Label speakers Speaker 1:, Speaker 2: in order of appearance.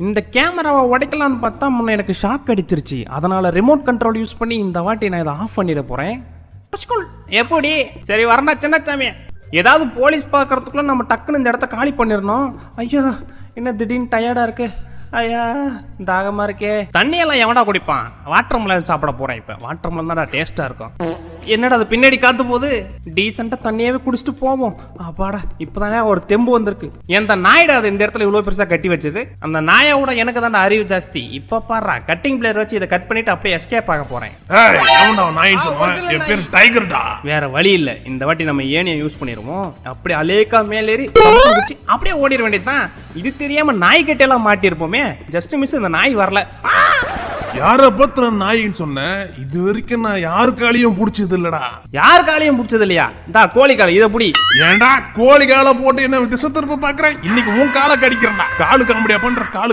Speaker 1: இந்த கேமராவை உடைக்கலான்னு பார்த்தா முன்ன எனக்கு ஷாக் அடிச்சிருச்சு. அதனால ரிமோட் கண்ட்ரோல் யூஸ் பண்ணி இந்த வாட்டி நான் இதை ஆஃப் பண்ணிட போறேன். எப்படி சரி வரண்டா சின்னச்சாமி. ஏதாவது போலீஸ் பார்க்கறதுக்குள்ள நம்ம டக்குன்னு இந்த இடத்த காலி பண்ணிடணும். ஐயா என்ன திடீர்னு டயர்டா இருக்கு. ஐயா தாகமா இருக்கே. தண்ணியெல்லாம் எவன்டா குடிப்பான்? வாட்டர் மெலன் சாப்பிட போறேன். இப்ப வாட்டர் மெலன் தான்டா டேஸ்டா இருக்கும். என்னடா அது பின்னாடி காத்து போகுது. டீசெண்டா தண்ணியாவே குடிச்சிட்டு போவோம். அப்பாடா இப்பதானே ஒரு தெம்பு வந்திருக்கு. எந்த நாயிடா அது இந்த இடத்துல இவ்வளவு பெருசா கட்டி வச்சது? அந்த நாயோட எனக்கு தான் அறிவு ஜாஸ்தி. இப்ப பாடுறா கட்டிங் பிளேயர் வச்சு இதை கட் பண்ணிட்டு அப்படியே எஸ்கேப் ஆக போறேன். வேற வழி இல்ல. இந்த வாட்டி நம்ம ஏனியை யூஸ் பண்ணிடுவோம். அப்படியே அலேக்கா மேலேறி அப்படியே ஓடிட வேண்டியதுதான். இது தெரியாம நாய் கட்டையெல்லாம் மாட்டிருப்போமே. ஜஸ்ட் மிஸ் இந்த நாய் வரல.
Speaker 2: யார பத்திர நாயின்னு சொன்ன? இது வரைக்கும் நான் யாரு காலையும் புடிச்சது இல்லடா.
Speaker 1: யார் காலையும் புடிச்சது இல்லையா? இந்தா கோழி காலை இதை புடி.
Speaker 2: ஏண்டா கோழி காலை போட்டு என்ன திசை திருப்ப பாக்குறேன்? இன்னைக்கு உன் காலை கடிக்கிறேன்டா. காலு காமெடியா பண்ற காலு